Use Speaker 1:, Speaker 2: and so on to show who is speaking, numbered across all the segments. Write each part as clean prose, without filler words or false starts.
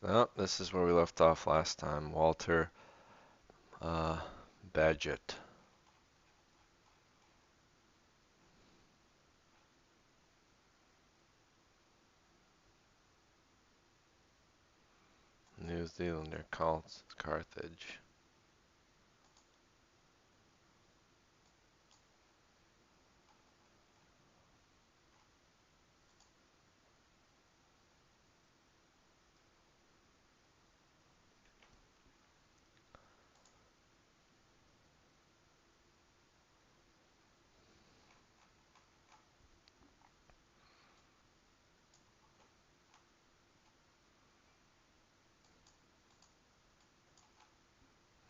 Speaker 1: Well, this is where we left off last time. Walter uh, Bagehot. New Zealander calls Carthage.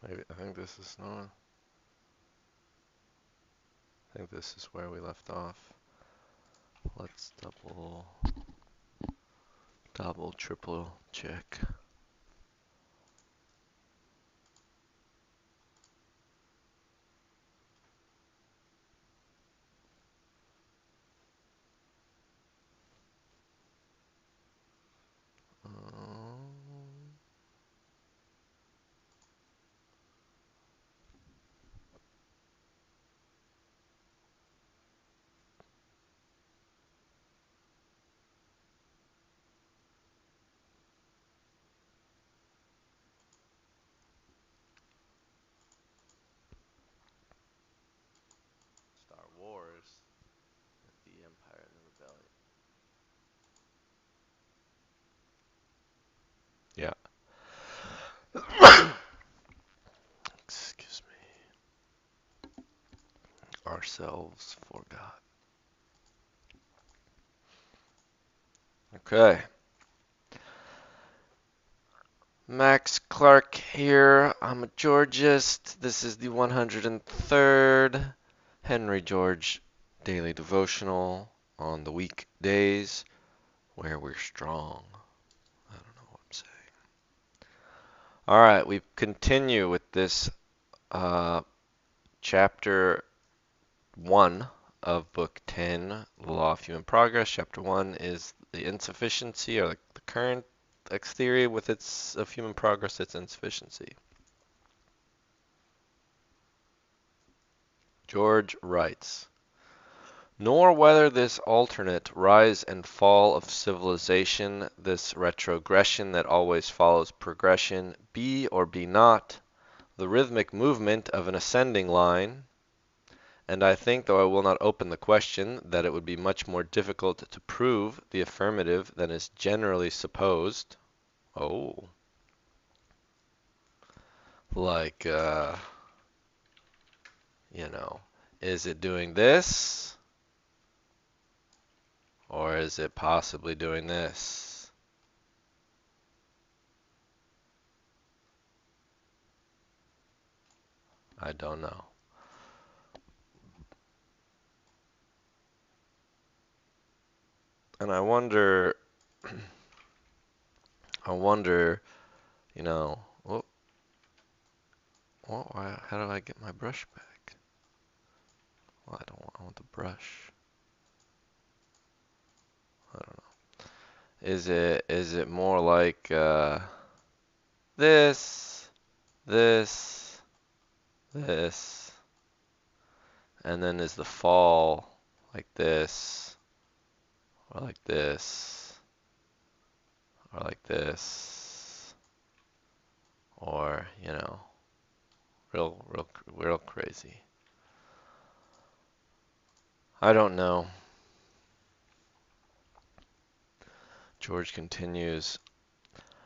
Speaker 1: Maybe I think this is no. I think this is where we left off. Let's double, triple check. Um, Star Wars, the Empire and the Rebellion. Yeah. Excuse me. Ourselves for God. Okay. Max Clark here. I'm a Georgist. This is the 103rd Henry George Daily Devotional on the weekdays where we're strong. I don't know what I'm saying. All right, we continue with this chapter 1 of book 10, The Law of Human Progress. Chapter 1 is the insufficiency or the current theory with its of human progress, its insufficiency. George writes, nor whether this alternate rise and fall of civilization, this retrogression that always follows progression, be or be not the rhythmic movement of an ascending line, and I think, though I will not open the question, that it would be much more difficult to prove the affirmative than is generally supposed. Oh, like, you know, is it doing this? Or is it possibly doing this? I don't know. And I wonder, you know, how do I get my brush back? Well, I want the brush. I don't know. Is it more like this, this, this, and then is the fall like this, or like this, or like this, or, you know, real crazy. I don't know. George continues,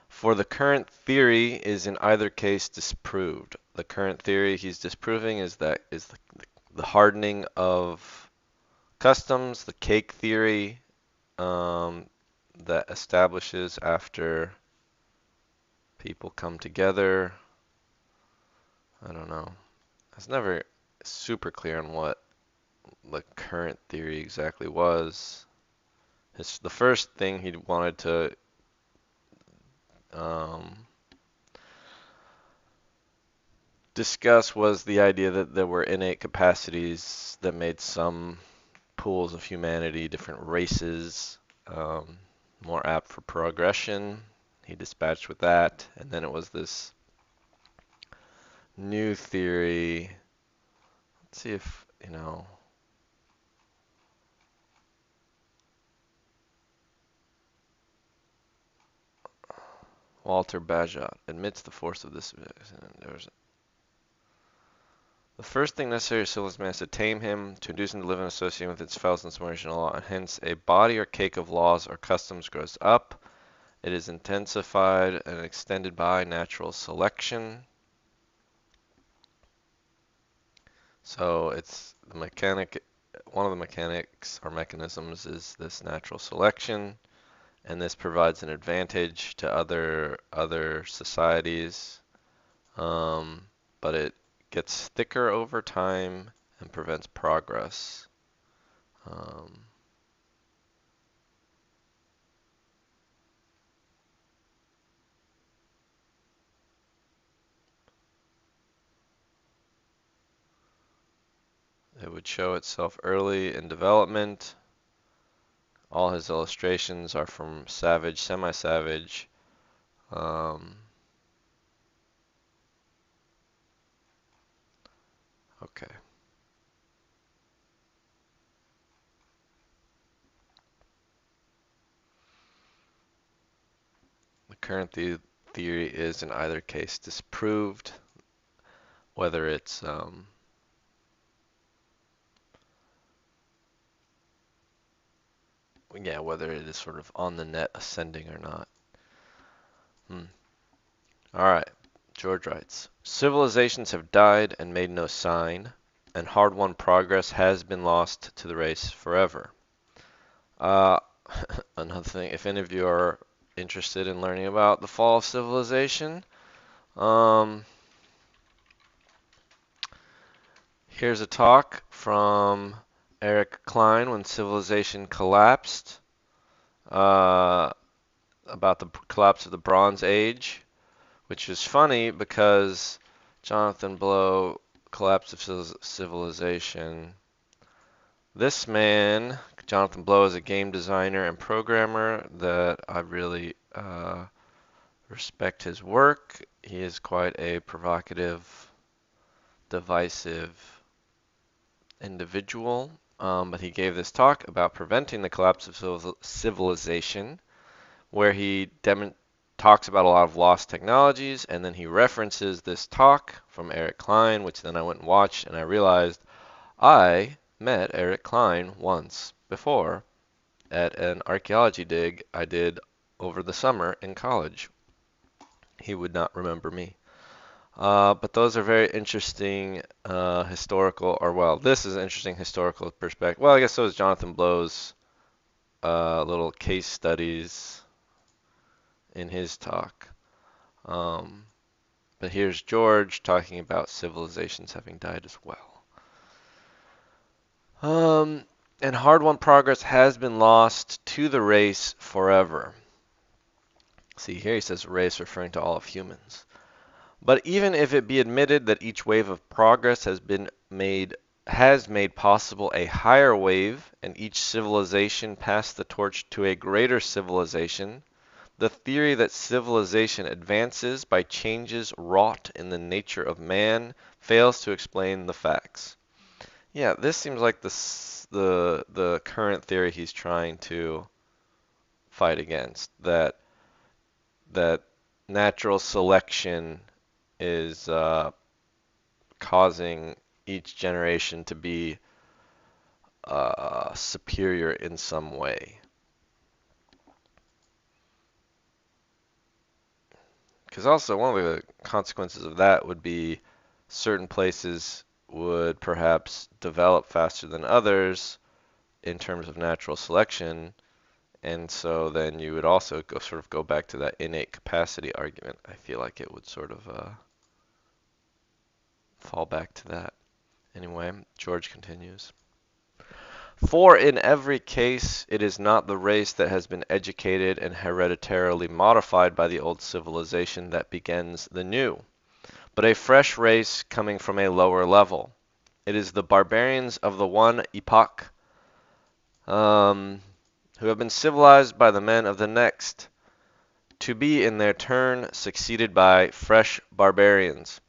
Speaker 1: for the current theory is in either case disproved. The current theory he's disproving is the hardening of customs, the cake theory that establishes after people come together. I don't know. I was never super clear on what the current theory exactly was. The first thing he wanted to um, discuss was the idea that there were innate capacities that made some pools of humanity, different races, more apt for progression. he dispatched with that. And then it was this new theory. Let's see if, Walter Bagehot admits the force of this. The first thing necessary to civilize man is to tame him, to induce him to live in association with its fellows in subordination law, and hence a body or cake of laws or customs grows up. It is intensified and extended by natural selection. So it's the mechanic. One of the mechanics or mechanisms is this natural selection, and this provides an advantage to other societies. But it gets thicker over time and prevents progress. It would show itself early in development. All his illustrations are from Savage, Semi-Savage. Okay. The current theory is in either case disproved, whether it's whether it is sort of on the net ascending or not. All right. George writes, civilizations have died and made no sign, and hard-won progress has been lost to the race forever. Another thing, if any of you are interested in learning about the fall of civilization, here's a talk from Eric Klein when civilization collapsed, about the collapse of the Bronze Age, which is funny because Jonathan Blow, Collapse of Civilization. This man, Jonathan Blow, is a game designer and programmer that I really respect his work. He is quite a provocative, divisive individual. But he gave this talk about preventing the collapse of civilization, where he talks about a lot of lost technologies, and then he references this talk from Eric Klein, which then I went and watched, and I realized I met Eric Klein once before at an archaeology dig I did over the summer in college. He would not remember me. But those are very interesting historical, or well, this is an interesting historical perspective. Well, I guess so is Jonathan Blow's little case studies in his talk. But here's George talking about civilizations having died as well. And hard-won progress has been lost to the race forever. See, here he says race referring to all of humans. But even if it be admitted that each wave of progress has made possible a higher wave, and each civilization passed the torch to a greater civilization, the theory that civilization advances by changes wrought in the nature of man fails to explain the facts. Yeah, this seems like the current theory he's trying to fight against, that natural selection is causing each generation to be superior in some way. Because also one of the consequences of that would be certain places would perhaps develop faster than others in terms of natural selection, and so then you would also go back to that innate capacity argument. I feel like it would sort of fall back to that. Anyway, George continues. For in every case it is not the race that has been educated and hereditarily modified by the old civilization that begins the new, but a fresh race coming from a lower level. It is the barbarians of the one epoch who have been civilized by the men of the next. to be in their turn succeeded by fresh barbarians.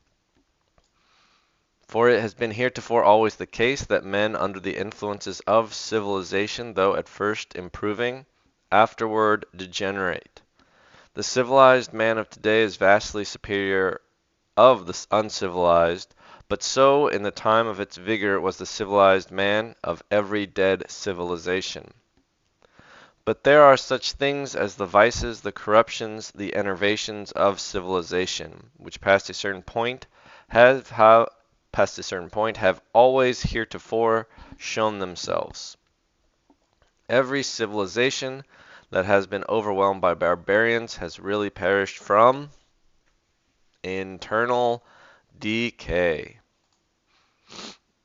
Speaker 1: For it has been heretofore always the case that men under the influences of civilization, though at first improving, afterward degenerate. The civilized man of today is vastly superior of the uncivilized, but so in the time of its vigor was the civilized man of every dead civilization. But there are such things as the vices, the corruptions, the enervations of civilization, which past a certain point have always heretofore shown themselves. Every civilization that has been overwhelmed by barbarians has really perished from internal decay.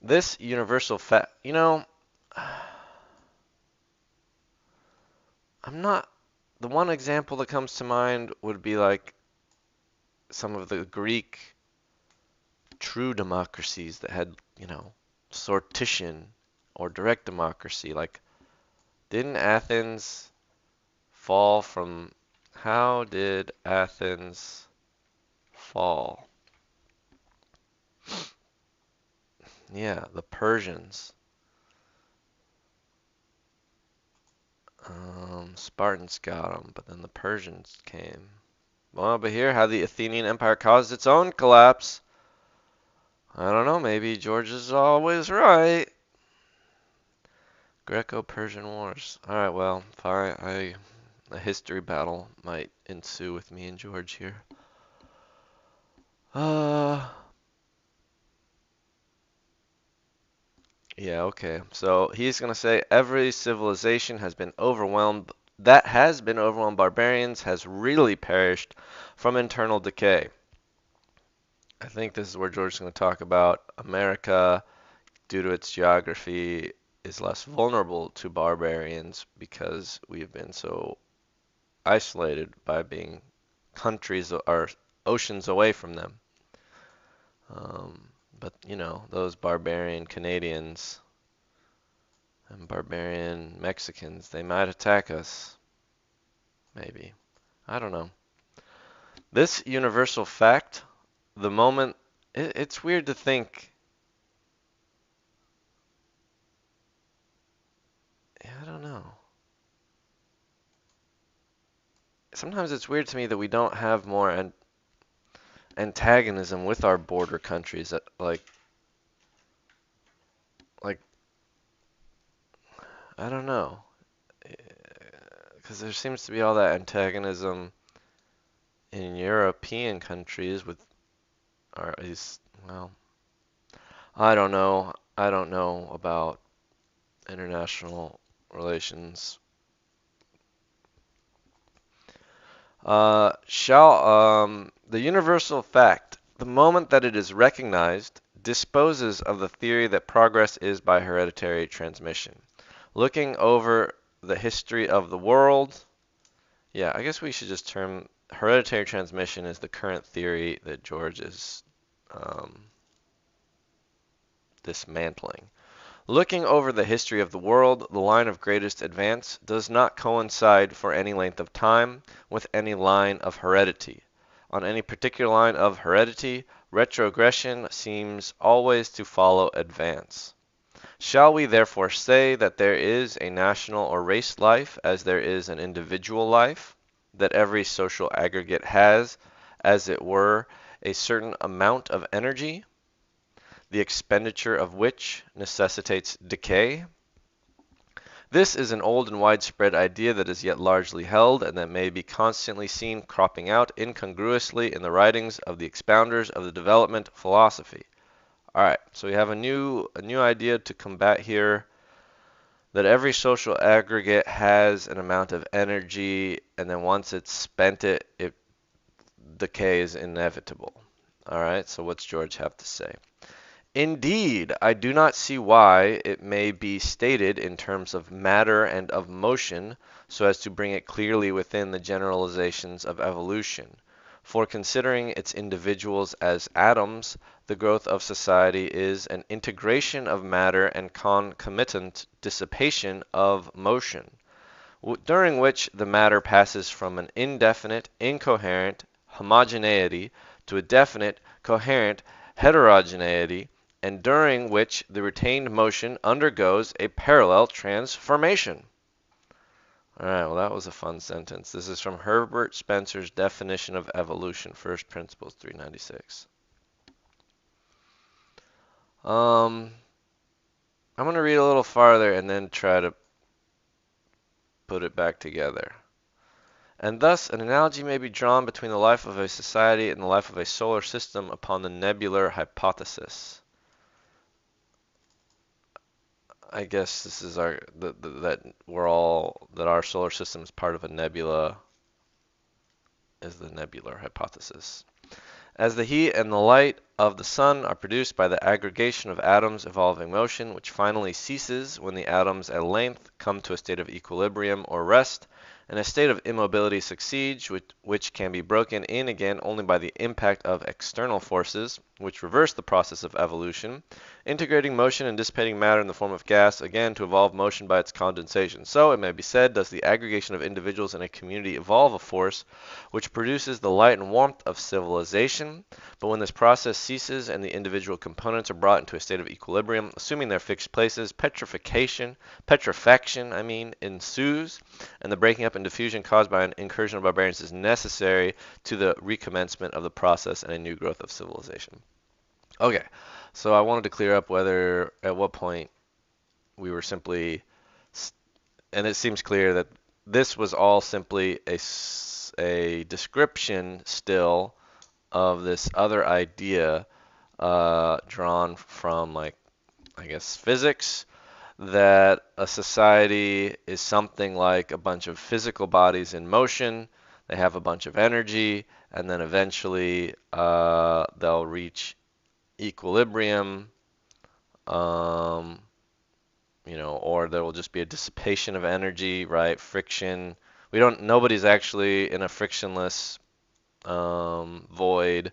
Speaker 1: This universal fact, I'm not, the one example that comes to mind would be like some of the Greek true democracies that had, sortition or direct democracy. Like, didn't Athens fall from, how did Athens fall? Yeah, the Persians. Spartans got them, but then the Persians came. Well, but here, how the Athenian Empire caused its own collapse. I don't know, maybe George is always right. Greco-Persian Wars. Alright, well, fine. A history battle might ensue with me and George here. Yeah, okay. So he's going to say every civilization has been overwhelmed, that has been overwhelmed barbarians, has really perished from internal decay. I think this is where George is going to talk about America, due to its geography, is less vulnerable to barbarians because we've been so isolated by being countries or oceans away from them. But those barbarian Canadians and barbarian Mexicans, they might attack us. Maybe. I don't know. This universal fact, the moment, it's weird to think. I don't know. Sometimes it's weird to me that we don't have more antagonism with our border countries. Like, I don't know. Because there seems to be all that antagonism in European countries with our, well, I don't know. I don't know about international relations. The universal fact, the moment that it is recognized, disposes of the theory that progress is by hereditary transmission. Looking over the history of the world, yeah, I guess we should just term hereditary transmission is the current theory that George is dismantling. Looking over the history of the world, the line of greatest advance does not coincide for any length of time with any line of heredity. On any particular line of heredity, retrogression seems always to follow advance. Shall we therefore say that there is a national or race life as there is an individual life, that every social aggregate has, as it were, a certain amount of energy, the expenditure of which necessitates decay? This is an old and widespread idea that is yet largely held, and that may be constantly seen cropping out incongruously in the writings of the expounders of the development philosophy. All right, so we have a new idea to combat here, that every social aggregate has an amount of energy, and then once it's spent decay is inevitable. All right, so what's George have to say? Indeed, I do not see why it may be stated in terms of matter and of motion so as to bring it clearly within the generalizations of evolution. For considering its individuals as atoms, the growth of society is an integration of matter and concomitant dissipation of motion, during which the matter passes from an indefinite, incoherent homogeneity to a definite, coherent heterogeneity, and during which the retained motion undergoes a parallel transformation. All right, well, that was a fun sentence. This is from Herbert Spencer's Definition of Evolution, First Principles, 396. I'm going to read a little farther and then try to put it back together. And thus, an analogy may be drawn between the life of a society and the life of a solar system upon the nebular hypothesis. I guess this is that our solar system is part of a nebula is the nebular hypothesis. As the heat and the light of the sun are produced by the aggregation of atoms evolving motion, which finally ceases when the atoms at length come to a state of equilibrium or rest, and a state of immobility succeeds, which can be broken in again only by the impact of external forces, which reverse the process of evolution, integrating motion and dissipating matter in the form of gas, again to evolve motion by its condensation. So, it may be said, does the aggregation of individuals in a community evolve a force which produces the light and warmth of civilization. But when this process ceases and the individual components are brought into a state of equilibrium, assuming their fixed places, petrifaction, ensues, and the breaking up and diffusion caused by an incursion of barbarians is necessary to the recommencement of the process and a new growth of civilization. Okay, so I wanted to clear up whether at what point we were simply, and it seems clear that this was all simply a description still of this other idea drawn from, like, I guess, physics, that a society is something like a bunch of physical bodies in motion. They have a bunch of energy, and then eventually they'll reach equilibrium, or there will just be a dissipation of energy, right? Friction. Nobody's actually in a frictionless void,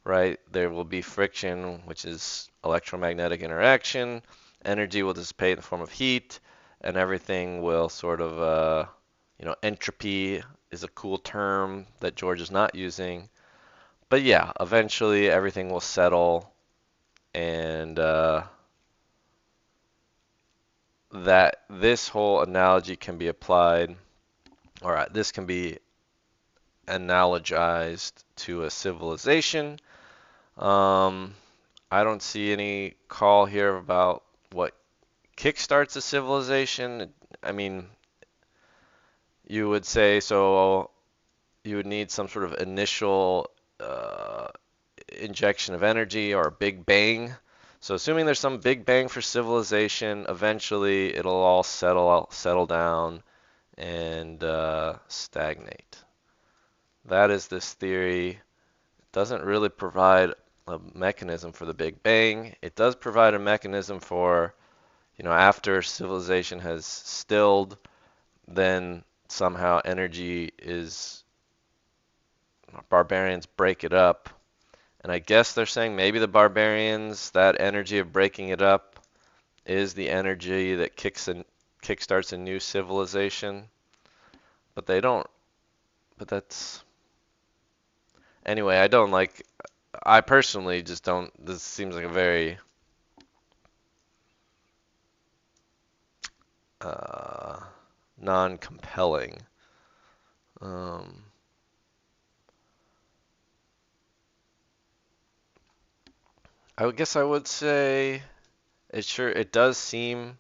Speaker 1: right? There will be friction, which is electromagnetic interaction. Energy will dissipate in the form of heat, and everything will sort of, entropy is a cool term that George is not using. But yeah, eventually everything will settle, and that this whole analogy can be applied, or this can be analogized to a civilization. I don't see any call here about what kickstarts a civilization. I mean, you would say so. You would need some sort of initial injection of energy or a big bang. So assuming there's some big bang for civilization, eventually it'll all settle down and stagnate. That is this theory. It doesn't really provide a mechanism for the Big Bang. It does provide a mechanism for, after civilization has stilled, then somehow barbarians break it up. And I guess they're saying maybe the barbarians, that energy of breaking it up is the energy that kickstarts a new civilization. But that's, anyway, I personally just don't, this seems like a very non-compelling. I guess I would say it does seem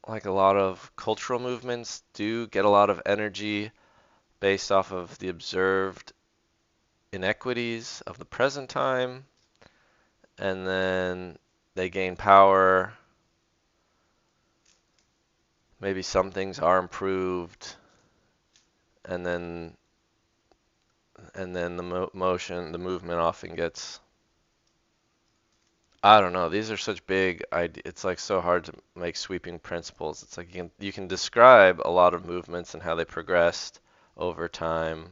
Speaker 1: like a lot of cultural movements do get a lot of energy based off of the observed inequities of the present time, and then they gain power. Maybe some things are improved, and then the movement often gets, I don't know. These are such big ideas. It's like so hard to make sweeping principles. It's like you can describe a lot of movements and how they progressed over time.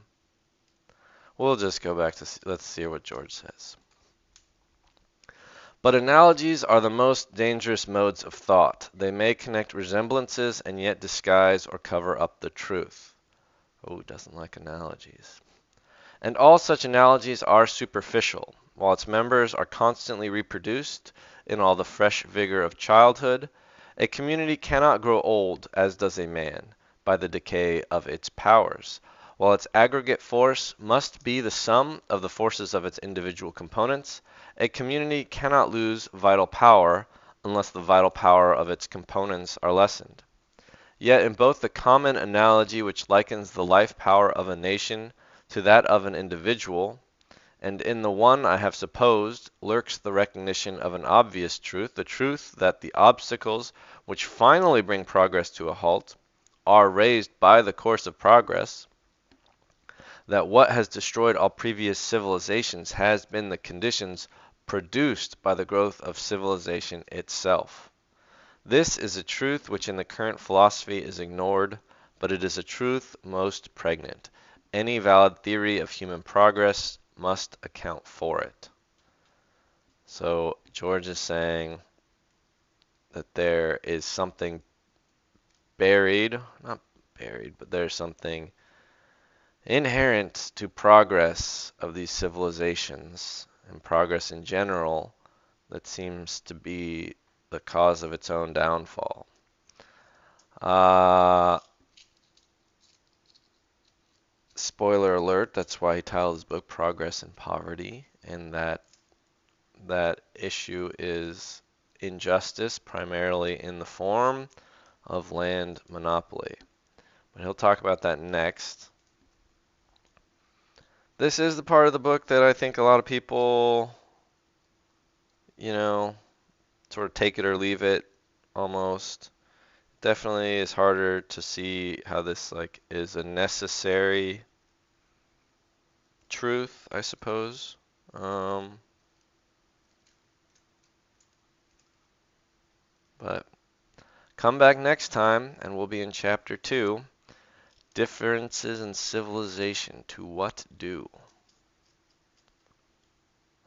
Speaker 1: We'll just go back to let's see what George says. But analogies are the most dangerous modes of thought. They may connect resemblances and yet disguise or cover up the truth. Oh, doesn't like analogies. And all such analogies are superficial. While its members are constantly reproduced in all the fresh vigor of childhood, a community cannot grow old, as does a man, by the decay of its powers. While its aggregate force must be the sum of the forces of its individual components, a community cannot lose vital power unless the vital power of its components are lessened. Yet in both the common analogy which likens the life power of a nation to that of an individual, and in the one I have supposed, lurks the recognition of an obvious truth, the truth that the obstacles which finally bring progress to a halt are raised by the course of progress, that what has destroyed all previous civilizations has been the conditions produced by the growth of civilization itself. This is a truth which in the current philosophy is ignored, but it is a truth most pregnant. Any valid theory of human progress must account for it. So George is saying that there is something buried, not buried, but there's something inherent to progress of these civilizations and progress in general that seems to be the cause of its own downfall. Spoiler alert, that's why he titled his book Progress and Poverty, and that issue is injustice, primarily in the form of land monopoly. But he'll talk about that next. This is the part of the book that I think a lot of people, you know, sort of take it or leave it almost. Definitely is harder to see how this like is a necessary truth, I suppose. But come back next time and we'll be in chapter 2, Differences in Civilization, to What Do?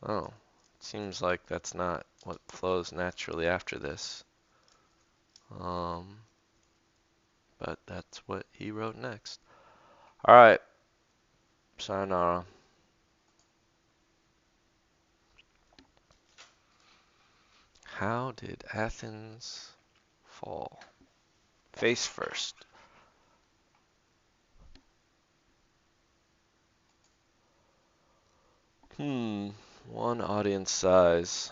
Speaker 1: Oh, it seems like that's not what flows naturally after this. But that's what he wrote next. Alright, sayonara. How did Athens fall? Face first. One audience size.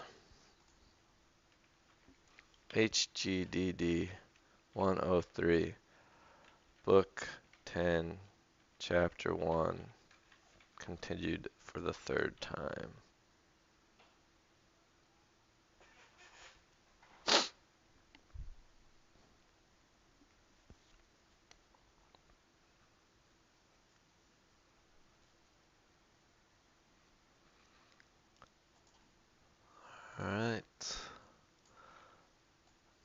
Speaker 1: HGDD 103. Book 10, Chapter 1. Continued for the third time. Alright.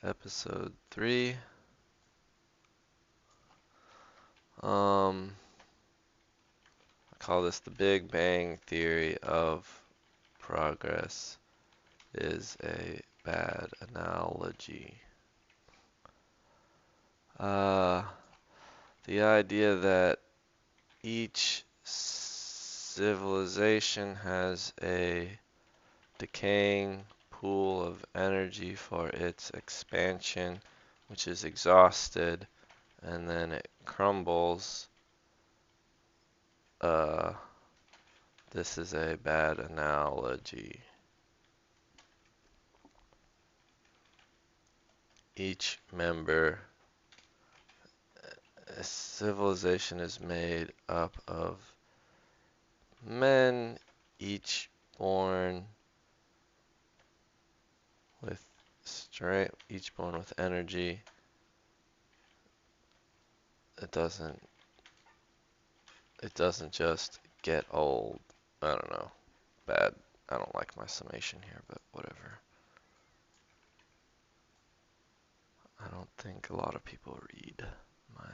Speaker 1: Episode 3. I call this the Big Bang Theory of Progress is a bad analogy. The idea that each civilization has a decaying pool of energy for its expansion, which is exhausted, and then it crumbles. This is a bad analogy. Each member, a civilization is made up of men, each born with strength, each born with energy. It doesn't just get old. I don't know. Bad. I don't like my summation here, but whatever. I don't think a lot of people read my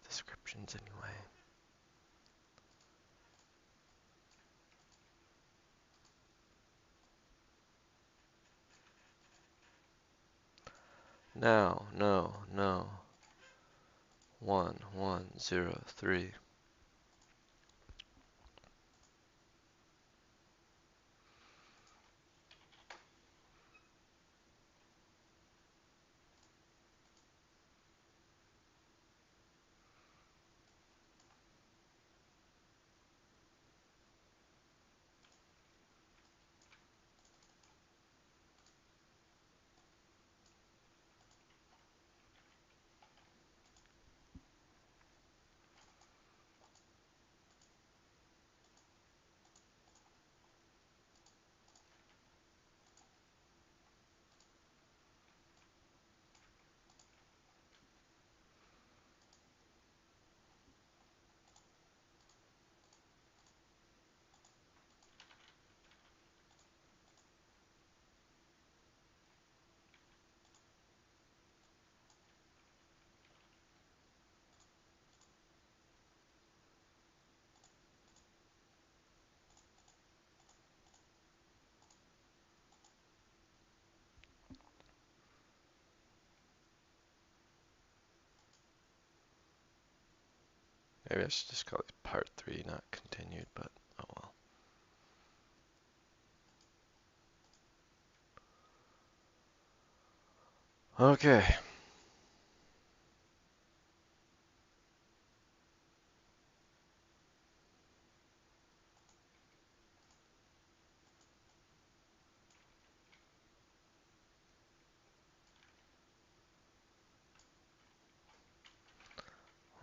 Speaker 1: descriptions anyway. Now, no, no. 1, 1, 0, 3. Maybe I should just call it part 3, not continued, but oh well. Okay.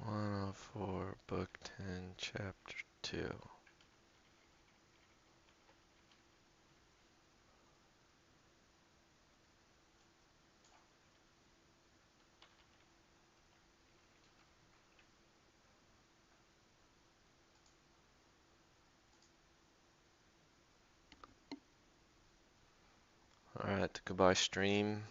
Speaker 1: One of 4, Book 10, Chapter 2. Alright, goodbye stream.